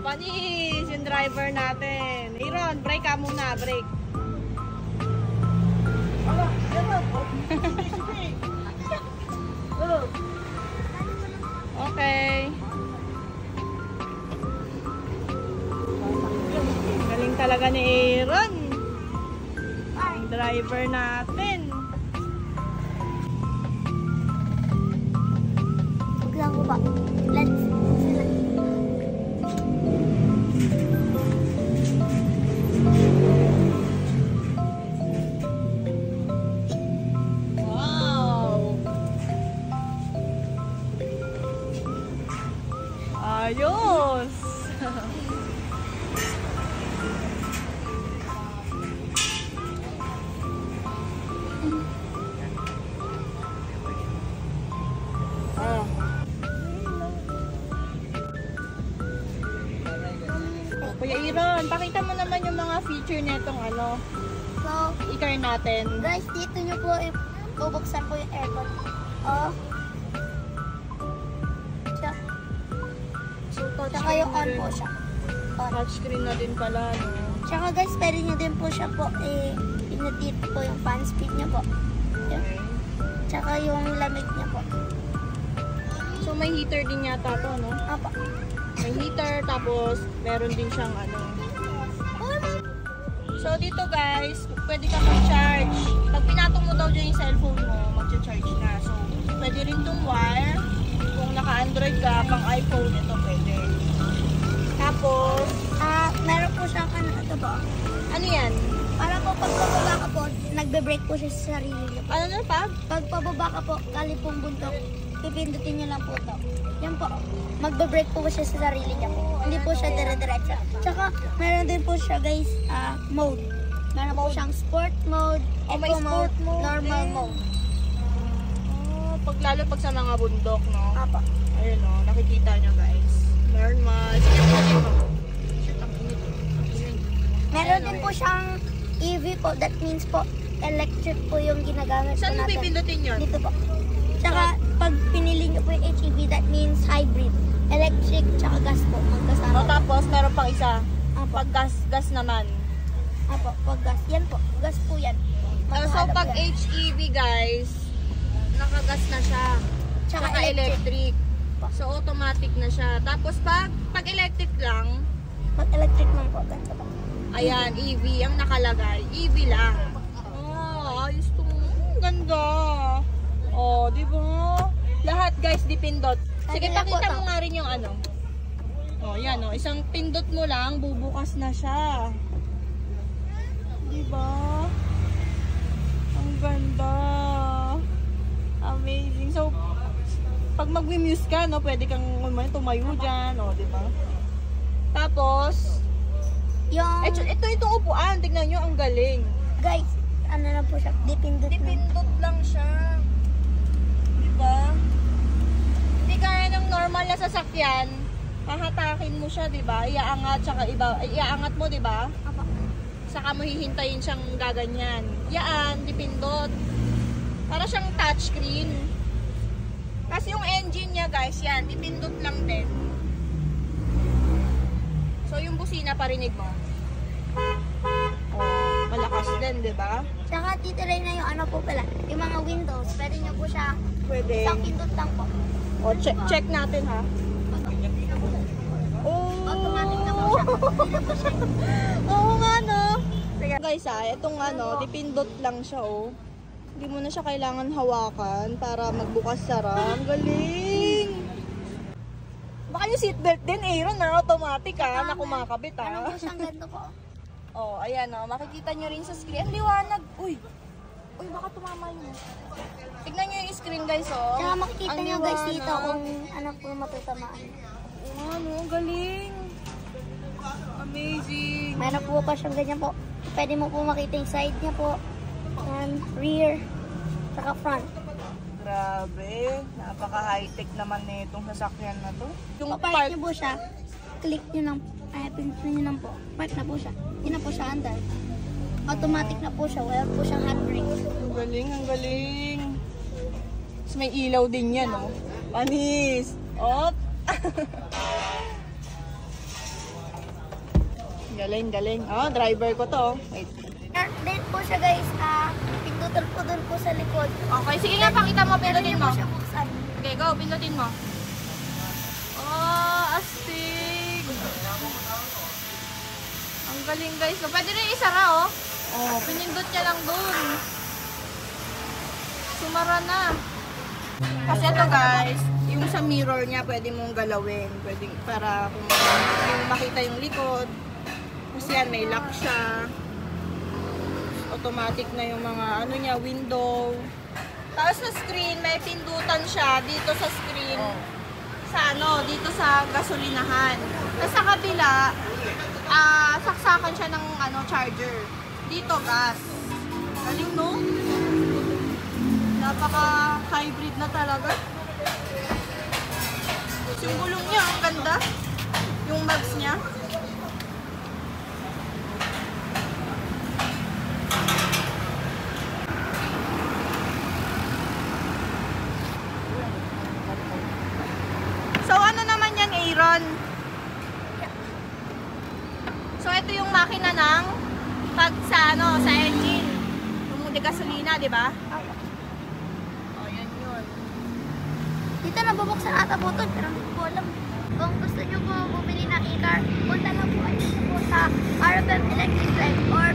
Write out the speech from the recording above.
panis yung driver natin. Aaron, brake ka muna, brake. Okay. Galing talaga ni Aaron. Ang driver natin. Huwag lang ko ba? Let's ayos! Kuya Aaron, pakita mo naman yung mga feature nitong ano, so, i-car natin. guys, dito nyo po bubuksan po yung aircon. Oh. Tsaka yung on po siya. On. Touchscreen na din pala, no? Tsaka guys, pwede nyo din po siya po pinadit po yung fan speed nyo po. Okay. Tsaka yung lamig niya po. So may heater din yata to, no? Apa. May heater, tapos meron din siyang ano. So dito guys, pwede ka mag-charge. Pag pinatong mo daw dyan yung cellphone mo, mag-charge na. So pwede rin itong wire. Kung naka-Android ka, pang iPhone, ito pwede. Tapos, meron po siyang ito po. ano yan? Para po pag pababa ka po, nagbe-brake po siya sa sarili niyo po. Ano na pa? Pag pababa ka po, galing pong bundok, pipindutin niyo lang po ito. Yan po. Magbe-brake po siya sa sarili niya po. Hindi po siya dire-diretso. Tsaka, meron din po siya guys, mode. Meron po siyang sport mode, may eco sport mode, normal din. mode. Lalo pag sa mga bundok, no? Apa. Ayun, no? Nakikita nyo, guys. Normal. Meron din po siyang EV po. That means po, electric po yung ginagamit Saan mo po natin. pipindutin yun? Dito po. Tsaka, pag pinili nyo po yung HEV, that means hybrid. Electric, tsaka gas po. Magkasama. O, tapos, meron pang isa. Apo. Pag gas naman. Apo, pag gas. Yan po. Gas po yan. So, pag HEV, guys, nakagas na siya. Tsaka Tsaka electric. So, automatic na siya. Tapos, pag electric lang, Pag electric man po, ganito po. ayan, EV ang nakalagay. EV lang. Oh, ayos to. Ganda. Oh, di ba? Lahat, guys, dipindot. Sige, Kaya pakita po, mo nga rin yung ano. Oh, yan, oh. Isang pindot mo lang, bubukas na siya. Di ba? Ang ganda. Amazing. So, pag mag-muse ka, no, pwede kang tumayo dyan, no, di ba? Tapos, Yung, itong upuan, tignan nyo, ang galing. guys, ano na po siya, dipindot na. Dipindot lang siya. Di ba? Hindi kaya ng normal na sasakyan, hahatakin mo siya, di ba? Iaangat, tsaka iaangat mo, di ba? Apo. Saka mo hihintayin siyang gaganyan. Yaan, dipindot. Para siyang touchscreen. Kasi yung engine niya, guys, yan, dipindot lang din. So, yung busina, parinig mo. Oh, malakas din, di ba? Tsaka titiray na yung ano po pala, yung mga windows, pwede nyo po siya, Pwede. isang pindot lang po. O, check natin, ha? Oh! Automatic na po siya. Oo nga, no? Guys, itong ano, dipindot lang siya, oh. Hindi mo na siya kailangan hawakan para magbukas-sara. Ang galing! Baka yung seatbelt din, Aaron, na automatic, ha? Na kumakabit, ha? Ano po siyang ganito po? Oh, ayan, oh. Makikita nyo rin sa screen. Ang liwanag. Uy! Uy, baka tumama yun. Tignan nyo yung screen, guys, oh. Tsaka makikita Ang nyo guys liwanag. dito kung ano po matutamaan. Ano, ang galing. Amazing. Meron po pa siyang ganyan po. Pwede mo po makita yung side niya po. And rear. Tsaka front. Grabe. Napaka-high-tech naman na itong sasakyan na to. Yung Papark park. niyo po siya. Click nyo lang. Ay, pinipin nyo lang po. Park na po siya. Hindi na po siya under. Automatic na po siya. Wala po siyang handbrake. Ang galing, ang galing. Tapos may ilaw din yan, oh. Panis. Op. Galing, galing. Oh, driver ko to. Wait. Then po siya guys, pindutan po dun po sa likod. Okay, sige nga, pakita mo, pindutin mo. Meron niyo po siya buksan. Okay, go, pindutin mo. Oh, astig. Ang galing guys. So, pwede rin isara, oh. Oh, pinindot niya lang doon. Sumara na. Kasi ito guys, yung sa mirror niya pwede mong galawin. Pwede para kung yung makita yung likod. Kasi yan, may lock siya. Automatic na yung mga ano niya, window. Tapos sa screen, may pindutan siya dito sa screen. Sa ano, dito sa gasolinahan. Tapos sa kabila, saksakan siya ng ano, charger. Dito, gas. Galing, no? Napaka-hybrid na talaga. Yung gulong niya, ang ganda. Yung mags niya. So, ano naman yan, Aaron? So, ito yung makina ng pag sa, ano, sa engine. Yung gasolina, di ba? Oh, yan yun. Dito na bubuksan ata po ito, pero hindi ko alam. Kung gusto nyo po bumili ng e-car, punta lang po kayo dito po sa RFM Electric Drive or